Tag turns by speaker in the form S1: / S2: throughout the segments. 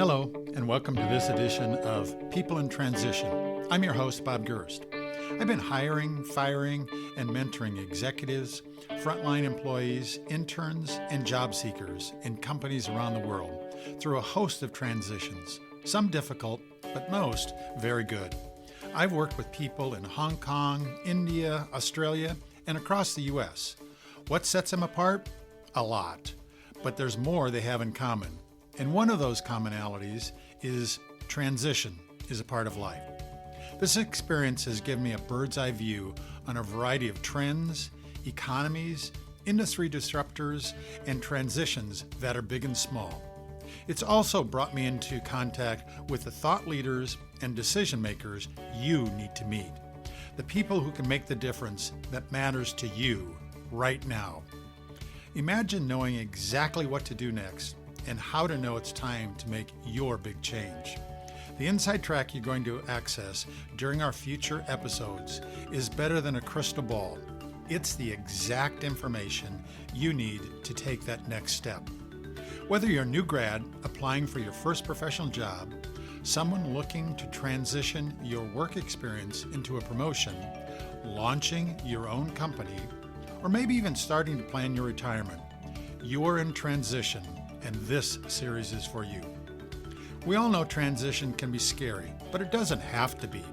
S1: Hello, and welcome to this edition of People in Transition. I'm your host, Bob Gerst. I've been hiring, firing, and mentoring executives, frontline employees, interns, and job seekers in companies around the world through a host of transitions, some difficult, but most very good. I've worked with people in Hong Kong, India, Australia, and across the U.S. What sets them apart? A lot. But there's more they have in common. And one of those commonalities is transition is a part of life. This experience has given me a bird's eye view on a variety of trends, economies, industry disruptors, and transitions that are big and small. It's also brought me into contact with the thought leaders and decision makers you need to meet. The people who can make the difference that matters to you right now. Imagine knowing exactly what to do next and how to know it's time to make your big change. The inside track you're going to access during our future episodes is better than a crystal ball. It's the exact information you need to take that next step. Whether you're a new grad applying for your first professional job, someone looking to transition your work experience into a promotion, launching your own company, or maybe even starting to plan your retirement, you're in transition, and this series is for you. We all know transition can be scary, but it doesn't have to be.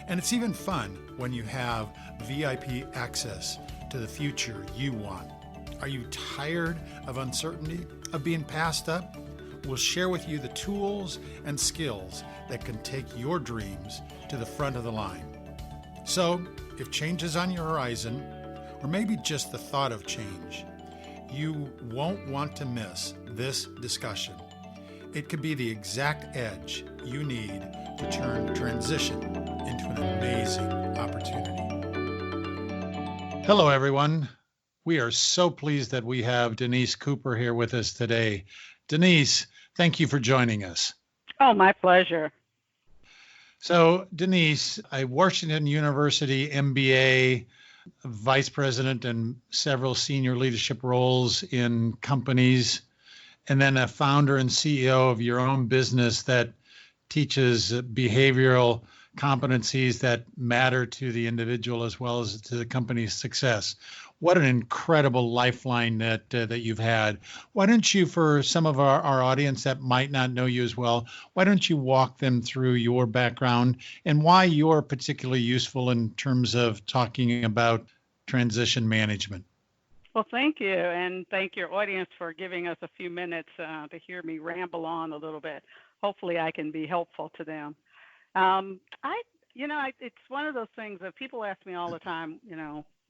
S1: And it's even fun when you have VIP access to the future you want. Are you tired of uncertainty, of being passed up? We'll share with you the tools and skills that can take your dreams to the front of the line. So, if change is on your horizon, or maybe just the thought of change, you won't want to miss this discussion. It could be the exact edge you need to turn transition into an amazing opportunity. Hello, everyone. We are so pleased that we have Denise Cooper here with us today. Denise, thank you for joining us.
S2: Oh, my pleasure.
S1: So, Denise, a Washington University MBA, vice president and several senior leadership roles in companies, and then a founder and CEO of your own business that teaches behavioral competencies that matter to the individual as well as to the company's success. What an incredible lifeline that you've had. Why don't you, for some of our audience that might not know you as well, why don't you walk them through your background and why you're particularly useful in terms of talking about transition management?
S2: Well, thank you, and thank your audience for giving us a few minutes to hear me ramble on a little bit. Hopefully, I can be helpful to them. It's one of those things that people ask me all the time.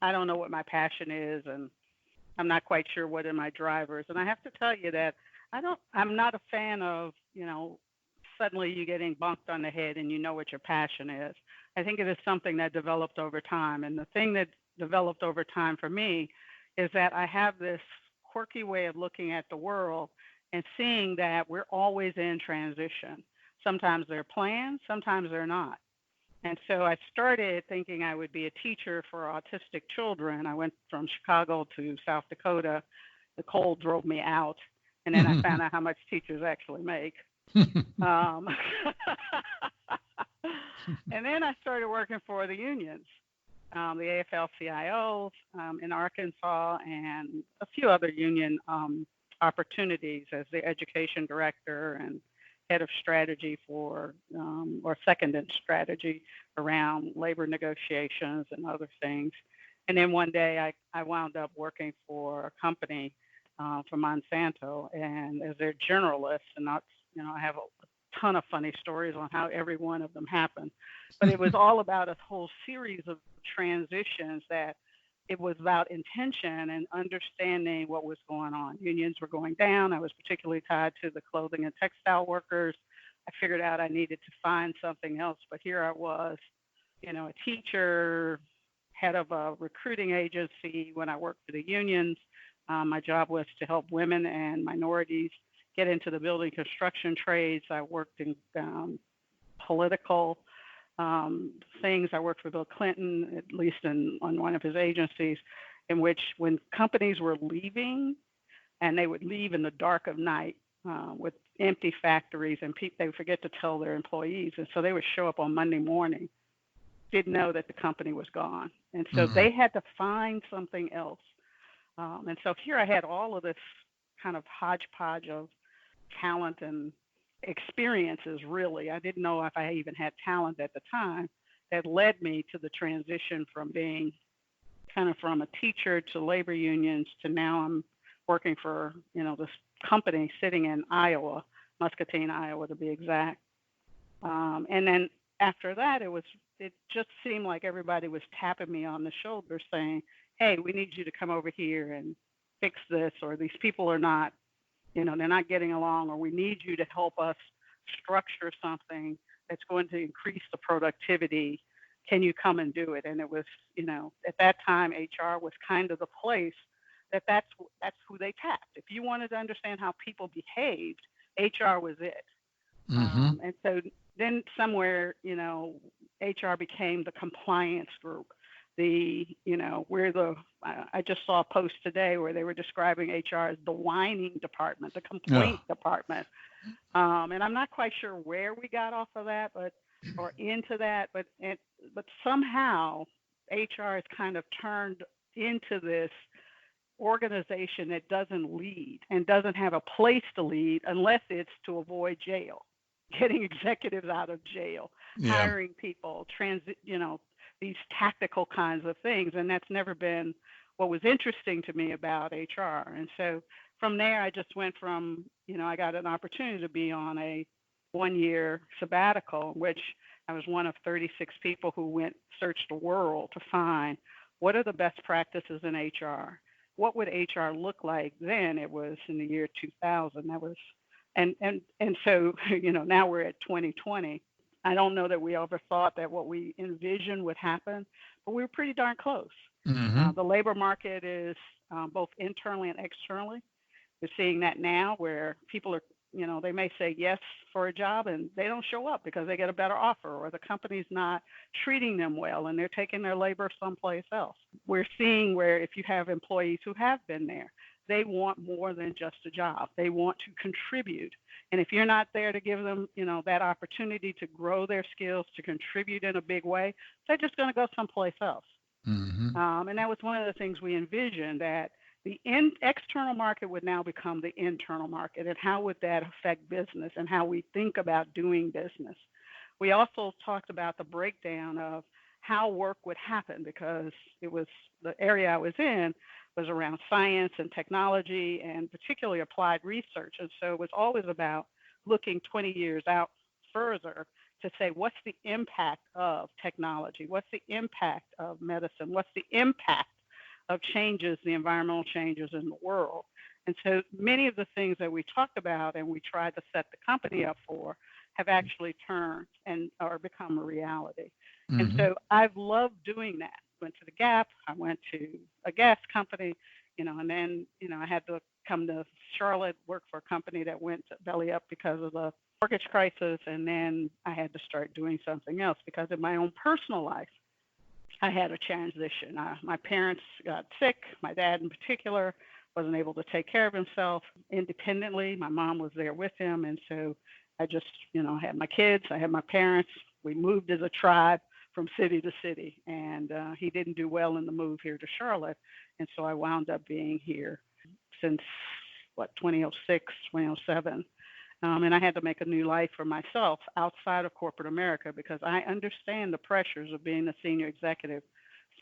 S2: I don't know what my passion is, and I'm not quite sure what are my drivers. And I have to tell you that I'm not a fan of, suddenly you getting bonked on the head and you know what your passion is. I think it is something that developed over time. And the thing that developed over time for me is that I have this quirky way of looking at the world and seeing that we're always in transition. Sometimes they're planned, sometimes they're not. And so I started thinking I would be a teacher for autistic children. I went from Chicago to South Dakota. The cold drove me out. And then I found out how much teachers actually make. And then I started working for the unions, the AFL-CIO in Arkansas, and a few other union opportunities as the education director and head of strategy or second in strategy around labor negotiations and other things. And then one day I wound up working for a company for Monsanto and as their generalist, and I have a ton of funny stories on how every one of them happened. But it was all about a whole series of transitions that it was about intention and understanding what was going on. Unions were going down. I was particularly tied to the clothing and textile workers. I figured out I needed to find something else, but here I was, a teacher, head of a recruiting agency when I worked for the unions. My job was to help women and minorities get into the building construction trades. I worked in political things. I worked for Bill Clinton, at least on one of his agencies, in which when companies were leaving and they would leave in the dark of night, with empty factories, and they would forget to tell their employees. And so they would show up on Monday morning, didn't know that the company was gone. And so
S1: Mm.
S2: they had to find something else. And so here I had all of this kind of hodgepodge of talent and experiences, really. I didn't know if I even had talent at the time that led me to the transition from being kind of from a teacher to labor unions to now I'm working for, this company sitting in Iowa, Muscatine, Iowa, to be exact. And then after that, it just seemed like everybody was tapping me on the shoulder saying, hey, we need you to come over here and fix this, or these people are not, they're not getting along, or we need you to help us structure something that's going to increase the productivity. Can you come and do it? And it was, at that time, HR was kind of the place that's who they tapped. If you wanted to understand how people behaved, HR was it.
S1: Mm-hmm.
S2: And so then somewhere, HR became the compliance group. I just saw a post today where they were describing HR as the whining department, the complaint department. And I'm not quite sure where we got off of that, or into that, but somehow HR has kind of turned into this organization that doesn't lead and doesn't have a place to lead unless it's to avoid jail, getting executives out of jail, hiring people, these tactical kinds of things. And that's never been what was interesting to me about HR. And so from there, I just went from, I got an opportunity to be on a 1-year sabbatical, which I was one of 36 people who searched the world to find what are the best practices in HR. What would HR look like then? It was in the year 2000. That was, and so, now we're at 2020. I don't know that we ever thought that what we envisioned would happen, but we were pretty darn close.
S1: Mm-hmm.
S2: The labor market is both internally and externally. We're seeing that now where people are, they may say yes for a job and they don't show up because they get a better offer, or the company's not treating them well and they're taking their labor someplace else. We're seeing where if you have employees who have been there, they want more than just a job. They want to contribute. And if you're not there to give them, that opportunity to grow their skills, to contribute in a big way, they're just going to go someplace else.
S1: Mm-hmm.
S2: And that was one of the things we envisioned, that the external market would now become the internal market, and how would that affect business and how we think about doing business. We also talked about the breakdown of how work would happen, because it was the area I was in was around science and technology and particularly applied research. And so it was always about looking 20 years out further to say, what's the impact of technology? What's the impact of medicine? What's the impact of changes, the environmental changes in the world? And so many of the things that we talked about and we tried to set the company up for have actually turned or become a reality.
S1: Mm-hmm.
S2: And so I've loved doing that. Went to the Gap, I went to a gas company, and then, I had to come to Charlotte, work for a company that went belly up because of the mortgage crisis. And then I had to start doing something else because in my own personal life, I had a transition. My parents got sick. My dad in particular wasn't able to take care of himself independently. My mom was there with him. And so I just, had my kids, I had my parents. We moved as a tribe from city to city. And he didn't do well in the move here to Charlotte. And so I wound up being here since, 2006, 2007. And I had to make a new life for myself outside of corporate America, because I understand the pressures of being a senior executive,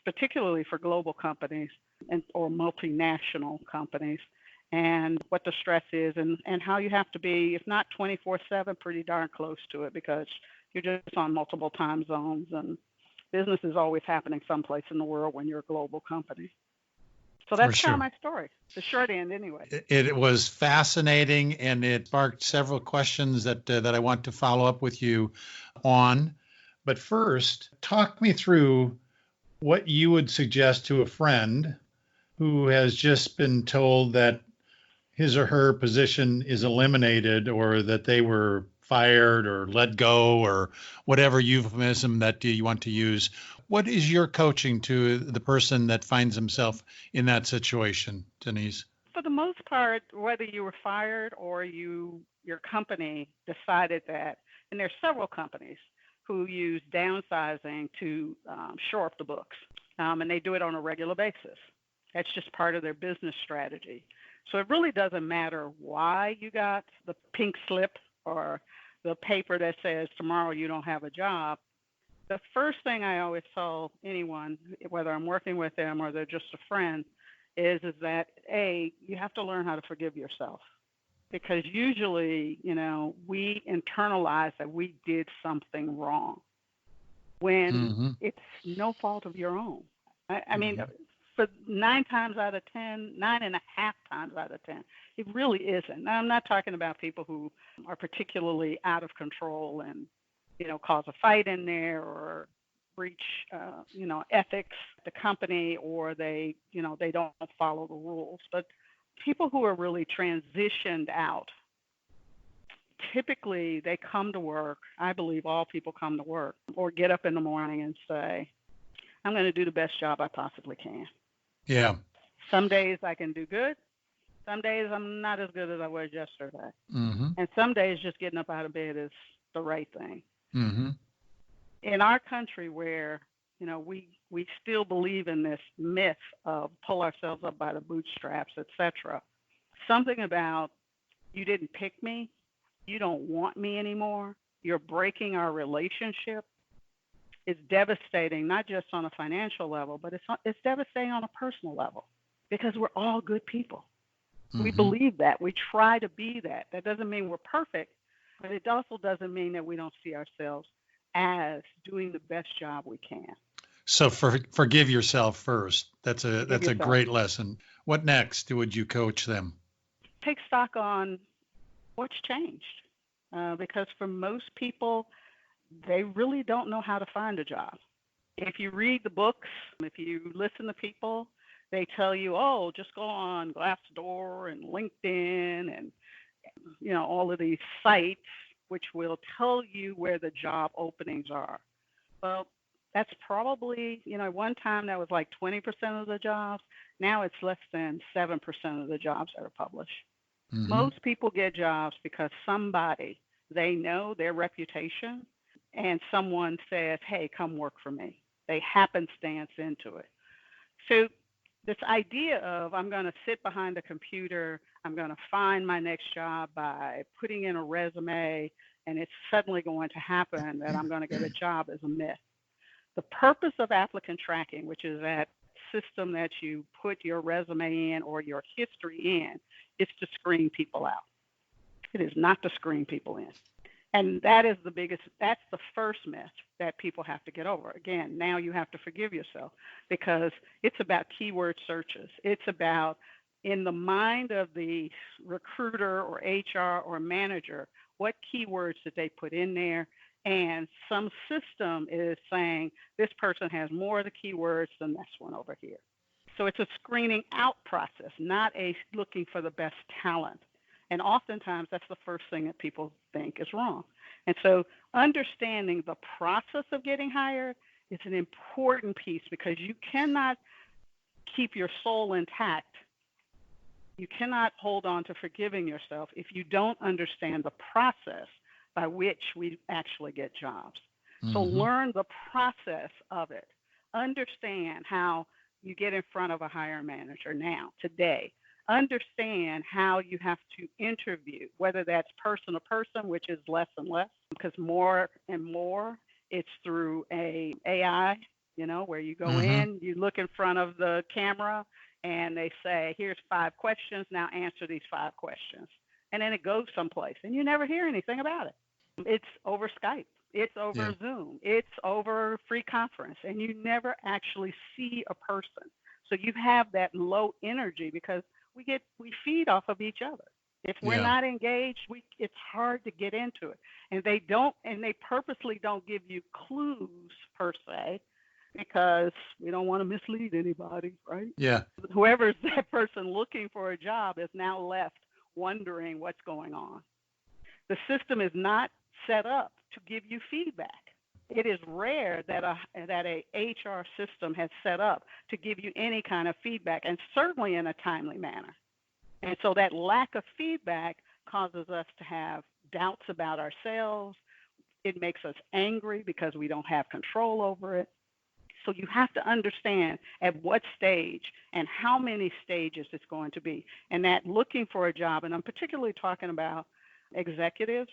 S2: particularly for global companies or multinational companies, and what the stress is and how you have to be, if not 24/7, pretty darn close to it, because you're just on multiple time zones and business is always happening someplace in the world when you're a global company. So that's kind of my story, the short end anyway.
S1: It was fascinating, and it sparked several questions that I want to follow up with you on. But first, talk me through what you would suggest to a friend who has just been told that his or her position is eliminated, or that they were fired or let go, or whatever euphemism that you want to use. What is your coaching to the person that finds himself in that situation, Denise?
S2: For the most part, whether you were fired or your company decided that, and there's several companies who use downsizing to shore up the books, and they do it on a regular basis. That's just part of their business strategy. So it really doesn't matter why you got the pink slip or the paper that says tomorrow you don't have a job. The first thing I always tell anyone, whether I'm working with them or they're just a friend, is that you have to learn how to forgive yourself, because usually, we internalize that we did something wrong when
S1: Mm-hmm.
S2: it's no fault of your own. I mean,
S1: Mm-hmm.
S2: for 9 times out of 10, 9.5 times out of 10, it really isn't. Now, I'm not talking about people who are particularly out of control and, cause a fight in there or breach, ethics, the company, or they don't follow the rules. But people who are really transitioned out, typically they come to work. I believe all people come to work or get up in the morning and say, I'm going to do the best job I possibly can.
S1: Yeah.
S2: Some days I can do good. Some days I'm not as good as I was yesterday.
S1: Mm-hmm.
S2: And some days just getting up out of bed is the right thing.
S1: Mm-hmm.
S2: In our country where, we still believe in this myth of pull ourselves up by the bootstraps, etc. Something about you didn't pick me, you don't want me anymore, you're breaking our relationship is devastating, not just on a financial level, but it's devastating on a personal level, because we're all good people. We
S1: Mm-hmm.
S2: believe that. We try to be that. That doesn't mean we're perfect, but it also doesn't mean that we don't see ourselves as doing the best job we can.
S1: So forgive yourself first. That's
S2: Forgive
S1: a
S2: yourself.
S1: great lesson. What next would you coach them?
S2: Take stock on what's changed, because for most people, they really don't know how to find a job. If you read the books, if you listen to people, they tell you, oh, just go on Glassdoor and LinkedIn and, all of these sites, which will tell you where the job openings are. Well, that's probably, one time that was like 20% of the jobs. Now it's less than 7% of the jobs that are published.
S1: Mm-hmm.
S2: Most people get jobs because somebody, they know their reputation, and someone says, hey, come work for me. They happenstance into it. So this idea of I'm going to sit behind a computer, I'm going to find my next job by putting in a resume, and it's suddenly going to happen that I'm going to get a job, is a myth. The purpose of applicant tracking, which is that system that you put your resume in or your history in, is to screen people out. It is not to screen people in. And that's the first myth that people have to get over. Again, now you have to forgive yourself, because it's about keyword searches. It's about, in the mind of the recruiter or HR or manager, what keywords did they put in there? And some system is saying this person has more of the keywords than this one over here. So it's a screening out process, not a looking for the best talent. And oftentimes that's the first thing that people think is wrong. And so understanding the process of getting hired is an important piece, because you cannot keep your soul intact. You cannot hold on to forgiving yourself if you don't understand the process by which we actually get jobs. So
S1: Mm-hmm.
S2: learn the process of it. Understand how you get in front of a hiring manager now, today. Understand how you have to interview, whether that's person to person, which is less and less, because more and more it's through a AI, where you go
S1: Mm-hmm.
S2: in, you look in front of the camera, and they say, here's 5 questions, now answer these 5 questions. And then it goes someplace, and you never hear anything about it. It's over Skype. It's
S1: Yeah.
S2: over Zoom. It's over free conference, and you never actually see a person. So you have that low energy, because we feed off of each other. If we're
S1: Yeah.
S2: not engaged, it's hard to get into it. And they purposely don't give you clues per se, because we don't want to mislead anybody, right?
S1: Yeah.
S2: Whoever's that person looking for a job is now left wondering what's going on. The system is not set up to give you feedback. It is rare that a HR system has set up to give you any kind of feedback, and certainly in a timely manner. And so that lack of feedback causes us to have doubts about ourselves. It makes us angry because we don't have control over it. So you have to understand at what stage and how many stages it's going to be. And that looking for a job, and I'm particularly talking about executives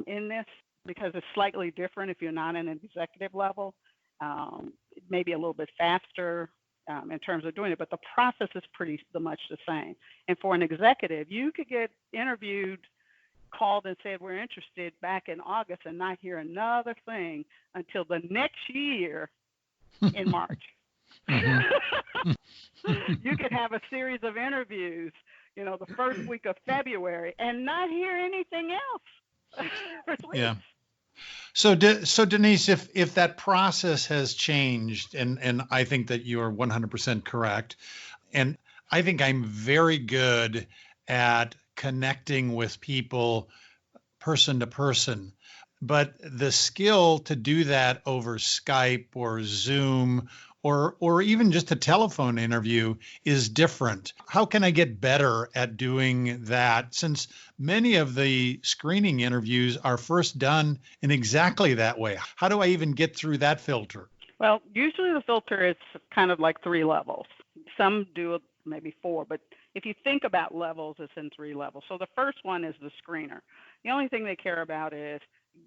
S2: in this because it's slightly different if you're not in an executive level. It may be a little bit faster in terms of doing it, but the process is pretty much the same. And for an executive, you could get interviewed, called and said we're interested back in August and not hear another thing until the next year in March. You could have a series of interviews, the first week of February and not hear anything else for weeks.
S1: Yeah. So Denise, if that process has changed, and I think that you are 100% correct, and I think I'm very good at connecting with people person to person, but the skill to do that over Skype or Zoom or even just a telephone interview is different. How can I get better at doing that, since many of the screening interviews are first done in exactly that way? How do I even get through that filter?
S2: Well, usually the filter is kind of like 3 levels. Some do maybe 4, but if you think about levels, it's in 3 levels. So the first one is the screener. The only thing they care about is,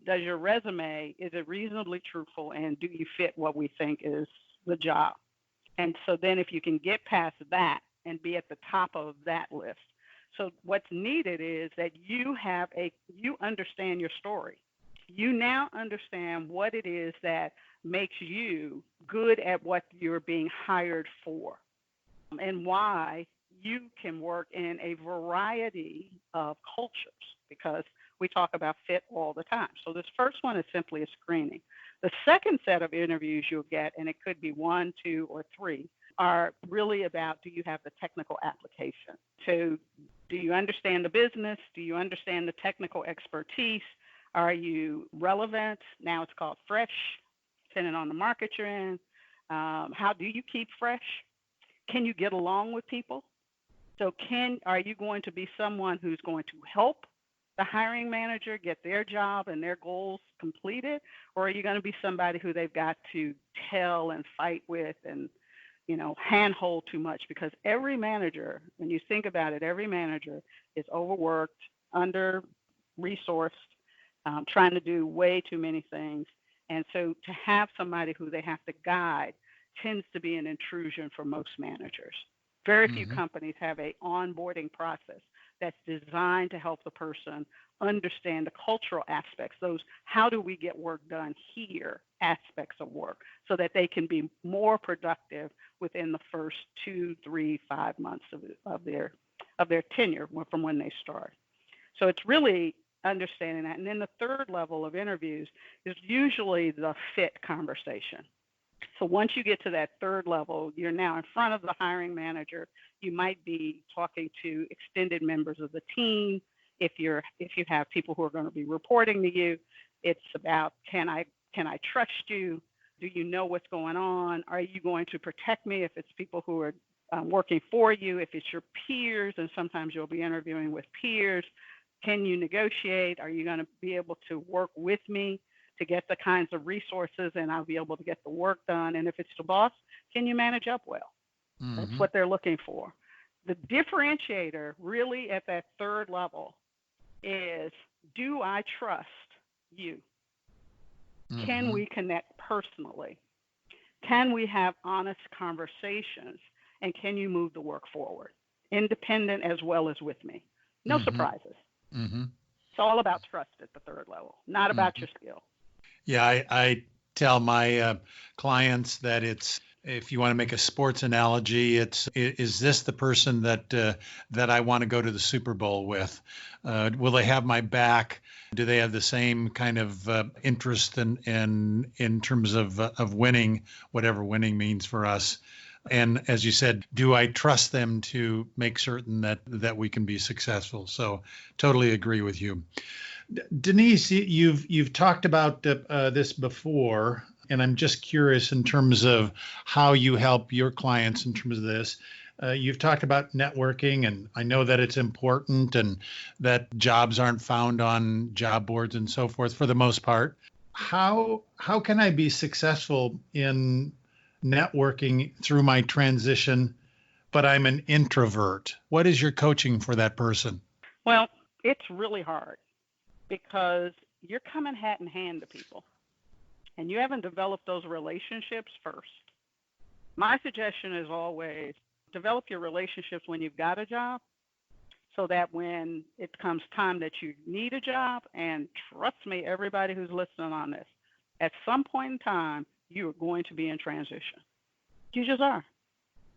S2: does your resume, is it reasonably truthful, and do you fit what we think is the job? And so then if you can get past that and be at the top of that list. So what's needed is that you understand your story. You now understand what it is that makes you good at what you're being hired for, and why you can work in a variety of cultures, because we talk about fit all the time. So this first one is simply a screening. The second set of interviews you'll get, and it could be 1, 2, or 3, are really about, do you have the technical application? So do you understand the business? Do you understand the technical expertise? Are you relevant? Now it's called fresh, depending on the market you're in. How do you keep fresh? Can you get along with people? So are you going to be someone who's going to help the hiring manager get their job and their goals completed? Or are you going to be somebody who they've got to tell and fight with and, handhold too much? Because every manager, when you think about it, every manager is overworked, under-resourced, trying to do way too many things. And so to have somebody who they have to guide tends to be an intrusion for most managers. Very few companies have an onboarding process that's designed to help the person understand the cultural aspects, those how do we get work done here aspects of work, so that they can be more productive within the first 2, 3, 5 months of their tenure from when they start. So it's really understanding that. And then the third level of interviews is usually the fit conversation. So once you get to that third level, you're now in front of the hiring manager. You might be talking to extended members of the team. If you have people who are going to be reporting to you, it's about, can I trust you? Do you know what's going on? Are you going to protect me if it's people who are working for you? If it's your peers, and sometimes you'll be interviewing with peers, can you negotiate? Are you going to be able to work with me to get the kinds of resources and I'll be able to get the work done? And if it's the boss, can you manage up well? That's what they're looking for. The differentiator really at that third level is, do I trust you? Can we connect personally? Can we have honest conversations? And can you move the work forward, independent as well as with me? No surprises. It's all about trust at the third level, not about your skill.
S1: Yeah, I tell my clients that it's, if you want to make a sports analogy, is this the person that I want to go to the Super Bowl with? Will they have my back? Do they have the same kind of interest in terms of winning, whatever winning means for us? And as you said, do I trust them to make certain that we can be successful? So totally agree with you. Denise, you've talked about this before, and I'm just curious in terms of how you help your clients in terms of this. You've talked about networking, and I know that it's important and that jobs aren't found on job boards and so forth for the most part. How can I be successful in networking through my transition, but I'm an introvert? What is your coaching for that person?
S2: Well, it's really hard because you're coming hat in hand to people and you haven't developed those relationships first. My suggestion is always develop your relationships when you've got a job so that when it comes time that you need a job, and trust me, everybody who's listening on this, at some point in time, you are going to be in transition. You just are.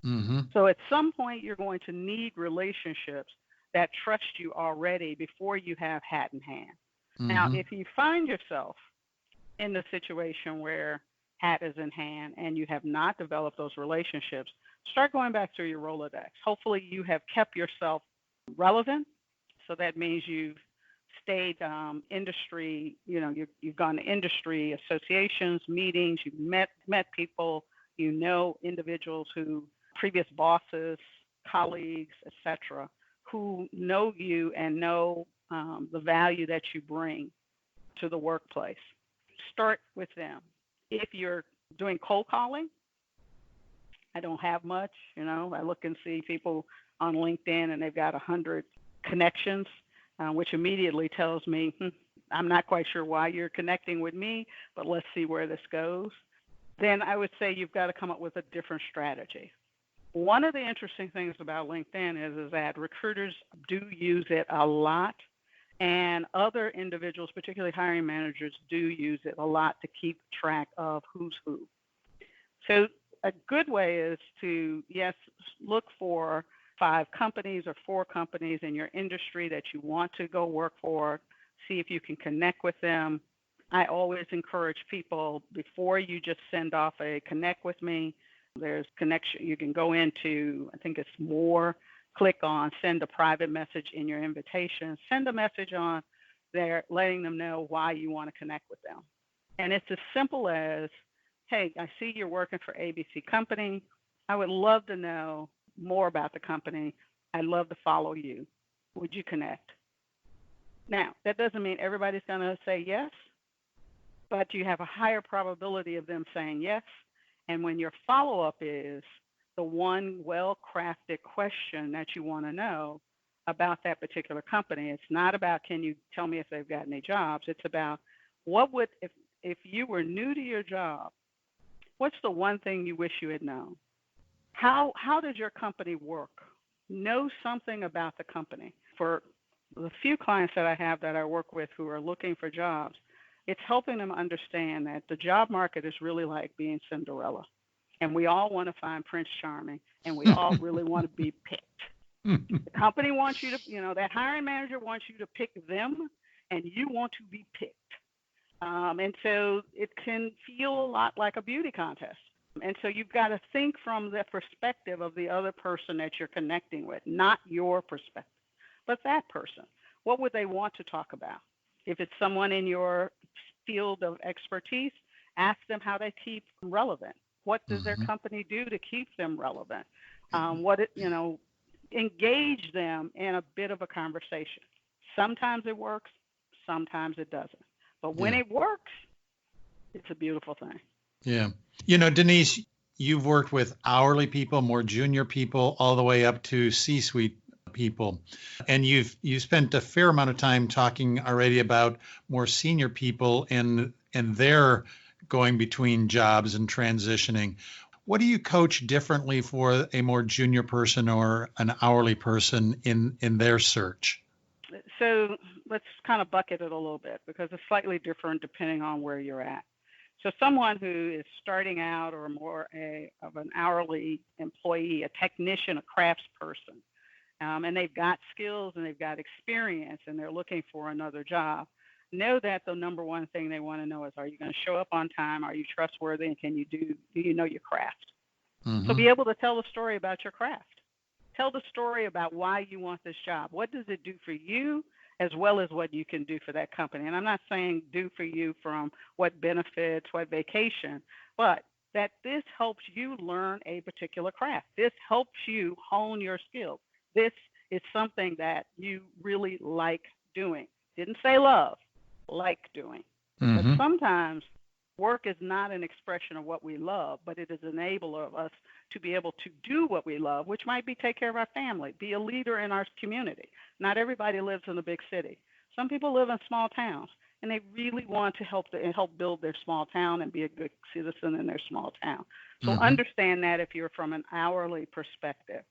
S1: Mm-hmm.
S2: So at some point, you're going to need relationships that trust you already before you have hat in hand. Now,
S1: Mm-hmm.
S2: if you find yourself in the situation where hat is in hand and you have not developed those relationships, start going back through your Rolodex. Hopefully, you have kept yourself relevant. So that means you've stayed industry, you've gone to industry associations, meetings, you've met people, individuals who previous bosses, colleagues, etc., who know you and know the value that you bring to the workplace. Start with them. If you're doing cold calling, I don't have much. I look and see people on LinkedIn and they've got 100 connections, which immediately tells me, I'm not quite sure why you're connecting with me, but let's see where this goes. Then I would say you've got to come up with a different strategy. One of the interesting things about LinkedIn is that recruiters do use it a lot, and other individuals, particularly hiring managers, do use it a lot to keep track of who's who. So a good way is to, yes, look for 5 companies or 4 companies in your industry that you want to go work for. See if you can connect with them. I always encourage people, before you just send off a connect with me, there's connection. You can go into, I think it's more, click on send a private message in your invitation. Send a message on there letting them know why you want to connect with them. And it's as simple as, hey, I see you're working for ABC Company. I would love to know more about the company. I'd love to follow you. Would you connect? Now, that doesn't mean everybody's going to say yes, but you have a higher probability of them saying yes. And when your follow-up is the one well-crafted question that you want to know about that particular company, it's not about, can you tell me if they've got any jobs? It's about, what would, if you were new to your job, what's the one thing you wish you had known? How does your company work? Know something about the company. For the few clients that I have that I work with who are looking for jobs, it's helping them understand that the job market is really like being Cinderella. And we all want to find Prince Charming, and we all really want to be picked. The company wants you to, that hiring manager wants you to pick them, and you want to be picked. And so it can feel a lot like a beauty contest. And so you've got to think from the perspective of the other person that you're connecting with, not your perspective, but that person. What would they want to talk about? If it's someone in your field of expertise, ask them how they keep relevant. What does their company do to keep them relevant? Engage them in a bit of a conversation. Sometimes it works, sometimes it doesn't. But when it works, it's a beautiful thing.
S1: Yeah. Denise, you've worked with hourly people, more junior people, all the way up to C-suite people. And you've spent a fair amount of time talking already about more senior people and their going between jobs and transitioning. What do you coach differently for a more junior person or an hourly person in their search?
S2: So let's kind of bucket it a little bit because it's slightly different depending on where you're at. So someone who is starting out or more of an hourly employee, a technician, a craftsperson, and they've got skills and they've got experience and they're looking for another job, know that the number one thing they want to know is, are you going to show up on time? Are you trustworthy? And do you know your craft? So be able to tell the story about your craft. Tell the story about why you want this job. What does it do for you as well as what you can do for that company? And I'm not saying do for you from what benefits, what vacation, but that this helps you learn a particular craft. This helps you hone your skills. This is something that you really like doing. Didn't say love, like doing. But
S1: Mm-hmm.
S2: sometimes work is not an expression of what we love, but it is an enabler of us to be able to do what we love, which might be take care of our family, be a leader in our community. Not everybody lives in a big city. Some people live in small towns, and they really want to help build their small town and be a good citizen in their small town. So
S1: Mm-hmm.
S2: understand that if you're from an hourly perspective.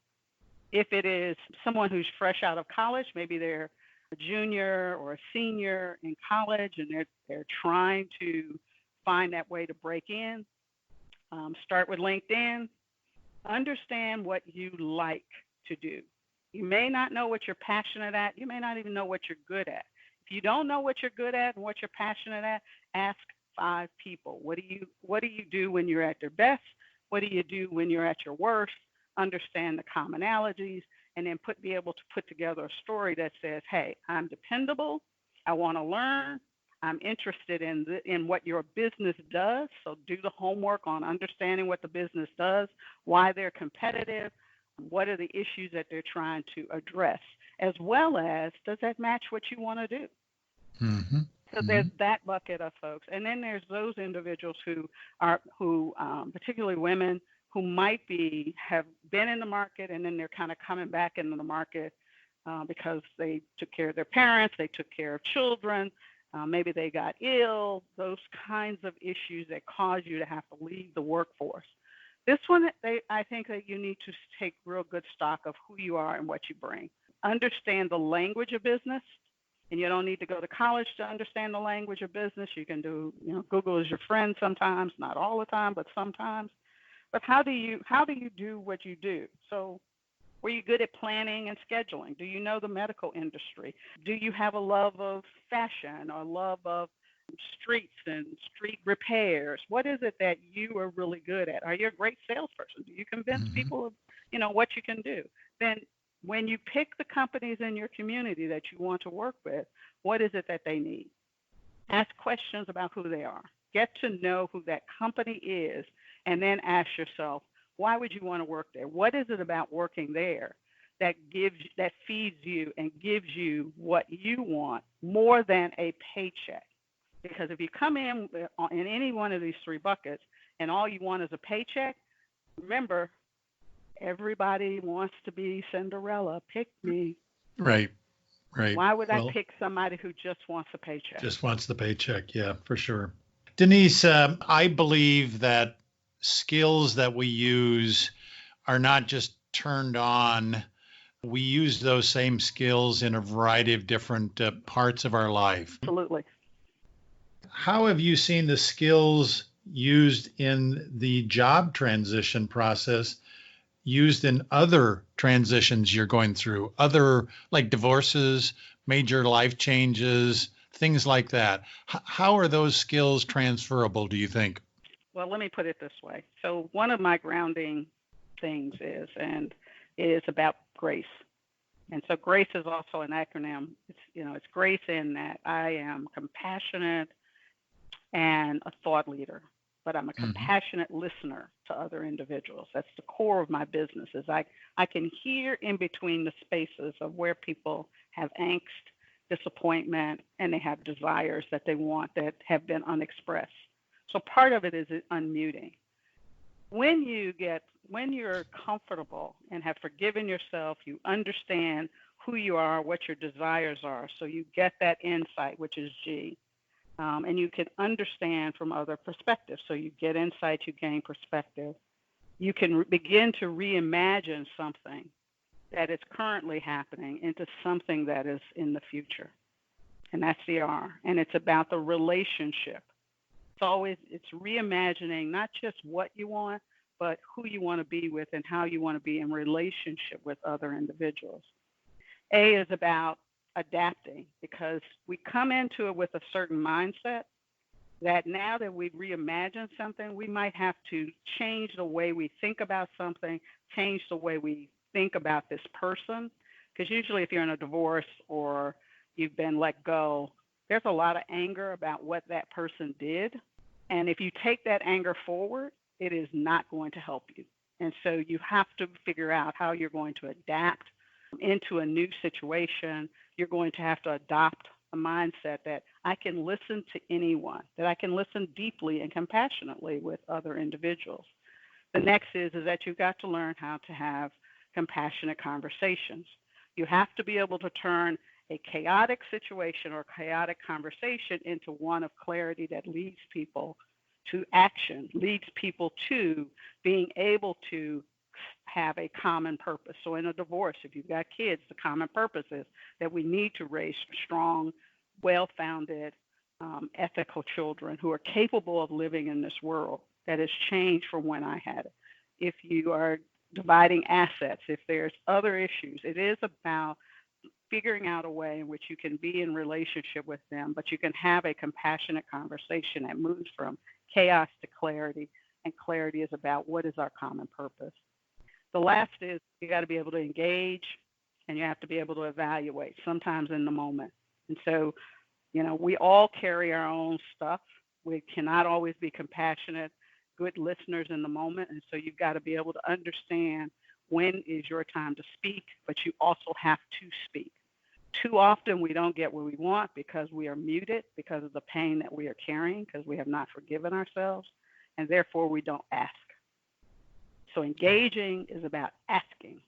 S2: If it is someone who's fresh out of college, maybe they're a junior or a senior in college, and they're trying to find that way to break in. Start with LinkedIn. Understand what you like to do. You may not know what you're passionate at. You may not even know what you're good at. If you don't know what you're good at and what you're passionate at, ask 5 people. What do you do when you're at your best? What do you do when you're at your worst? Understand the commonalities, and then be able to put together a story that says, "Hey, I'm dependable. I want to learn. I'm interested in what your business does." So do the homework on understanding what the business does, why they're competitive, what are the issues that they're trying to address, as well as does that match what you want to do?
S1: Mm-hmm.
S2: So
S1: Mm-hmm.
S2: there's that bucket of folks, and then there's those individuals particularly women, who might have been in the market, and then they're kind of coming back into the market because they took care of their parents, they took care of children, maybe they got ill, those kinds of issues that cause you to have to leave the workforce. This one, I think that you need to take real good stock of who you are and what you bring. Understand the language of business, and you don't need to go to college to understand the language of business. You can do, Google is your friend sometimes, not all the time, but sometimes. But how do you do what you do? So were you good at planning and scheduling? Do you know the medical industry? Do you have a love of fashion or love of streets and street repairs? What is it that you are really good at? Are you a great salesperson? Do you convince
S1: Mm-hmm.
S2: people of, what you can do? Then when you pick the companies in your community that you want to work with, what is it that they need? Ask questions about who they are. Get to know who that company is, and then ask yourself, why would you want to work there? What is it about working there that feeds you and gives you what you want more than a paycheck? Because if you come in any one of these 3 buckets and all you want is a paycheck, remember, everybody wants to be Cinderella. Pick me.
S1: Right. Right.
S2: Why would I
S1: Well,
S2: pick somebody who just wants a paycheck?
S1: just wants the paycheck. Yeah, for sure. Denise, I believe that skills that we use are not just turned on. We use those same skills in a variety of different parts of our life.
S2: Absolutely.
S1: How have you seen the skills used in the job transition process used in other transitions you're going through, other like divorces, major life changes, things like that? How are those skills transferable, do you think?
S2: Well, let me put it this way. So one of my grounding things is about grace. And so grace is also an acronym. It's grace in that I am compassionate and a thought leader, but I'm a
S1: Mm-hmm.
S2: compassionate listener to other individuals. That's the core of my business. Is I can hear in between the spaces of where people have angst, disappointment, and they have desires that they want that have been unexpressed. So part of it is unmuting. When you're comfortable and have forgiven yourself, you understand who you are, what your desires are. So you get that insight, which is G. And you can understand from other perspectives. So you get insight, you gain perspective. You can begin to reimagine something that is currently happening into something that is in the future. And that's the R. And it's about the relationship. It's reimagining not just what you want, but who you want to be with and how you want to be in relationship with other individuals. A is about adapting, because we come into it with a certain mindset that now that we've reimagined something, we might have to change the way we think about something, change the way we think about this person. Because usually if you're in a divorce or you've been let go, there's a lot of anger about what that person did. And if you take that anger forward, it is not going to help you. And so you have to figure out how you're going to adapt into a new situation. You're going to have to adopt a mindset that I can listen to anyone, that I can listen deeply and compassionately with other individuals. The next is that you've got to learn how to have compassionate conversations. You have to be able to turn a chaotic situation or chaotic conversation into one of clarity that leads people to action, leads people to being able to have a common purpose. So in a divorce, if you've got kids, the common purpose is that we need to raise strong, well-founded, ethical children who are capable of living in this world that has changed from when I had it. If you are dividing assets, if there's other issues, it is about figuring out a way in which you can be in relationship with them, but you can have a compassionate conversation that moves from chaos to clarity, and clarity is about what is our common purpose. The last is you got to be able to engage, and you have to be able to evaluate, sometimes in the moment. And so, we all carry our own stuff. We cannot always be compassionate, good listeners in the moment. And so you've got to be able to understand when is your time to speak, but you also have to speak. Too often we don't get what we want because we are muted because of the pain that we are carrying, because we have not forgiven ourselves, and therefore we don't ask. So engaging is about asking.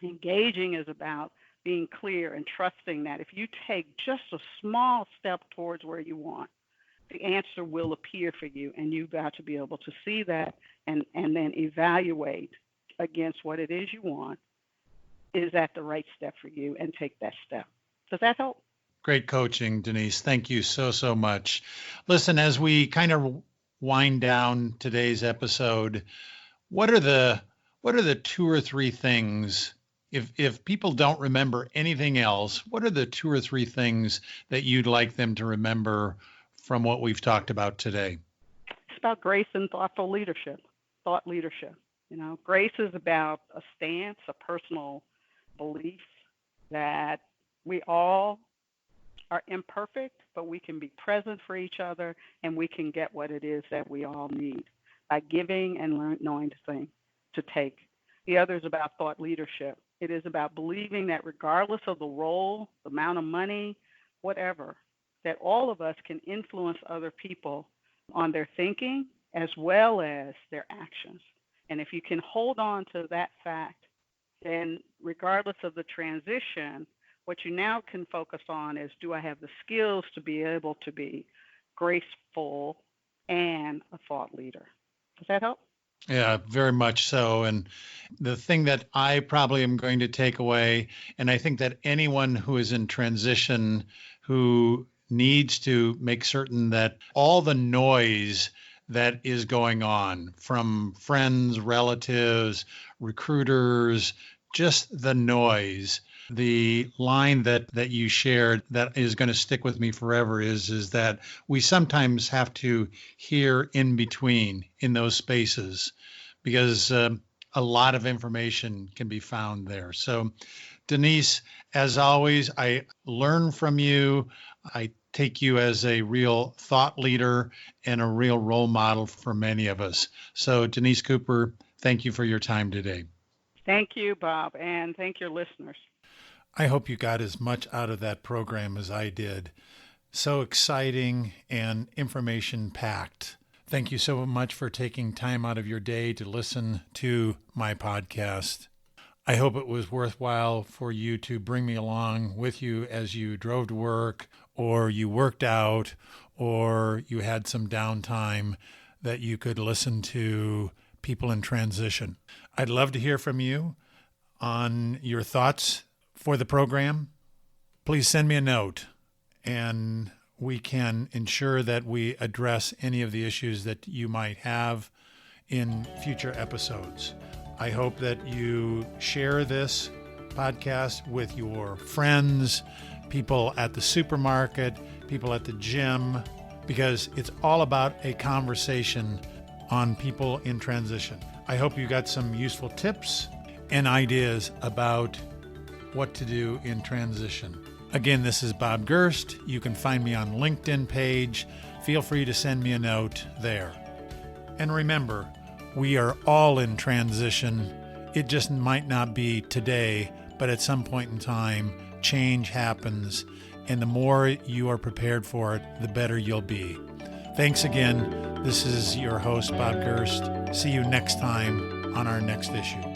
S2: Engaging is about being clear and trusting that if you take just a small step towards where you want, the answer will appear for you, and you've got to be able to see that and then evaluate against what it is you want. Is that the right step for you? And take that step. Does that help?
S1: Great coaching, Denise. Thank you so much. Listen, as we kind of wind down today's episode, what are the 2 or 3 things, if people don't remember anything else, what are the 2 or 3 things that you'd like them to remember from what we've talked about today?
S2: It's about grace and thoughtful leadership, thought leadership. Grace is about a stance, a personal belief that we all are imperfect, but we can be present for each other, and we can get what it is that we all need by giving and knowing to take. The other is about thought leadership. It is about believing that regardless of the role, the amount of money, whatever, that all of us can influence other people on their thinking as well as their actions. And if you can hold on to that fact, then regardless of the transition, what you now can focus on is, do I have the skills to be able to be graceful and a thought leader? Does that help?
S1: Yeah, very much so. And the thing that I probably am going to take away, and I think that anyone who is in transition who needs to make certain that all the noise that is going on from friends, relatives, recruiters, just the noise. The line that you shared that is going to stick with me forever is that we sometimes have to hear in between in those spaces because a lot of information can be found there. So, Denise, as always, I learn from you. I take you as a real thought leader and a real role model for many of us. So, Denise Cooper, thank you for your time today.
S2: Thank you, Bob, and thank your listeners.
S1: I hope you got as much out of that program as I did. So exciting and information-packed. Thank you so much for taking time out of your day to listen to my podcast. I hope it was worthwhile for you to bring me along with you as you drove to work, or you worked out, or you had some downtime that you could listen to people in transition. I'd love to hear from you on your thoughts for the program. Please send me a note, and we can ensure that we address any of the issues that you might have in future episodes. I hope that you share this podcast with your friends, people at the supermarket, people at the gym, because it's all about a conversation on people in transition. I hope you got some useful tips and ideas about what to do in transition. Again, this is Bob Gerst. You can find me on LinkedIn page. Feel free to send me a note there. And remember, We are all in transition. It just might not be today, but at some point in time, change happens. And the more you are prepared for it, the better you'll be. Thanks again. This is your host, Bob Gerst. See you next time on our next issue.